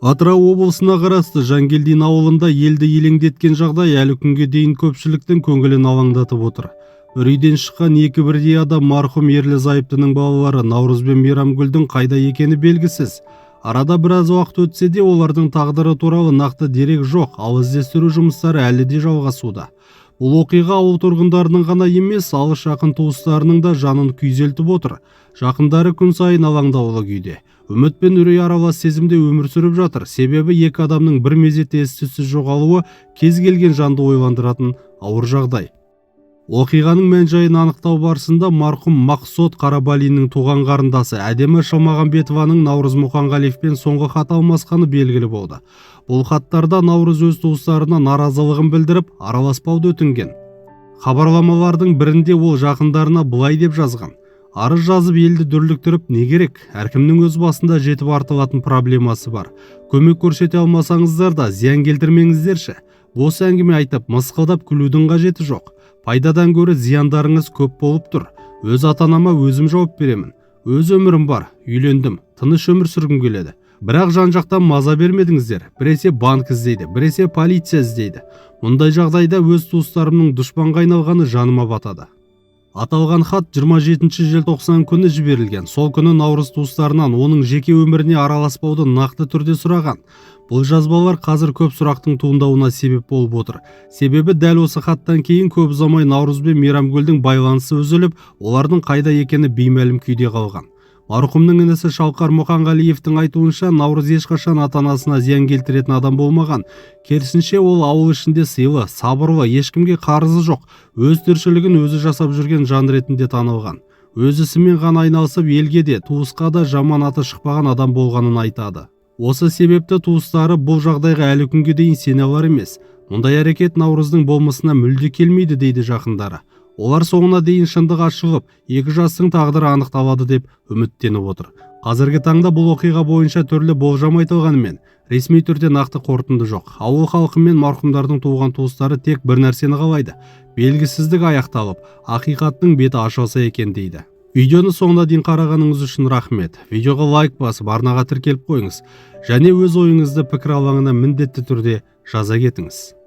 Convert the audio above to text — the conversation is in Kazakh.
Атырау облысына қарасты Жангелдин ауылында елді елеңдеткен жағдай әлі күнге дейін көпшіліктің көңілін алаңдатып отыр. Бір үйден шыққан екі бірдей адам марқұм ерлі-зайыптының балалары Наурыз бен Мейрамгүлдің қайда екені белгісіз. Арада біраз уақыт өтсе де олардың тағдыры туралы нақты дерек жоқ, ал іздестіру жұмыстары әлі де жалғасуда. Бұл оқиға ауыл тұрғындарының ғана емес, алыс жақын туыстарының да жанын күйзелтіп отыр. Жақындары күн сайын алаңдаулы күйде. Үміт пен үрей аралас сезімде өмір сүріп жатыр. Себебі екі адамның бір мезетте із-түзсіз жоғалуы кез келген жанды ойландыратын ауыр жағдай. Оқиғаның мән-жайын анықтау барысында марқұм Мақсот Қарабалиннің туған қарындасы Әдемі Шалмағанбетованың Наурыз Мұқанғалиевпен соңғы хат алмасқаны белгілі болды. Бұл хаттарда Наурыз өз туыстарына наразылығын білдіріп, араласпауды өтінген. Хабарламалардың бірінде ол жақындарына былай деп жазған: арыз жазып елді дүрліктіріп не керек? Әркімнің өз басында жетіп артылатын проблемасы бар. Көмек көрсете алмасаңыздар да зиян келтірмеңіздерші. Бос әңгіме айтып, мысқылдап күлудің қажеті жоқ. Пайдадан гөрі зияндарыңыз көп болып тұр. Өз ата-анама өзім жауап беремін. Өз өмірім бар, үйлендім, тыныш өмір сүргім келеді. Бірақ жан-жақтан маза бермедіңіздер. Біресе банк іздейді, біресе полиция іздейді. Мұндай жағдайда өз туыстарымның дұшпанға айналғаны жаныма батады. Аталған хат 27 желтоқсан күні жіберілген. Сол күні Наурыз туыстарынан оның жеке өміріне араласпауды нақты түрде сұраған. Бұл жазбалар қазір көп сұрақтың туындауына себеп болып отыр. Себебі дәл осы хаттан кейін көп ұзамай Наурыз бен Мейрамгүлдің байланысы үзіліп, олардың қайда екені беймәлім күйде қалған. Марқұмның інісі Шалқар Мұқанғалиевтің айтуынша, Наурыз ешқашан ата-анасына зиян келтіретін адам болмаған. Керісінше ол ауыл ішінде сыйлы, сабырлы, ешкімге қарызы жоқ, өз тіршілігін өзі жасап жүрген жан ретінде танылған. Өз ісімен ғана айналысып, елге де, туысқа да жаман аты шықпаған адам болғанын айтады. Осы себепті туыстары бұл жағдайға әлі күнге дейін сене алар емес. Мұндай әрекет Наурыздың болмысына мүлде келмейді дейді жақындары. Олар соңына дейін шындық ашылып, екі жастың тағдыры анықталады деп үміттеніп отыр. Қазіргі таңда бұл оқиға бойынша түрлі болжам айтылғанымен, ресми түрде нақты қорытынды жоқ. Ауыл халқы мен марқұмдардың туған туыстары тек бір нәрсені қалайды: белгісіздік аяқталып, ақиқаттың беті ашылса екен дейді. Видеоны соңына дейін қарағаныңыз үшін рахмет. Видеоға лайк басып, арнаға тіркеліп қойыңыз. Және өз ойыңызды пікір алаңына міндетті түрде жаза кетіңіз.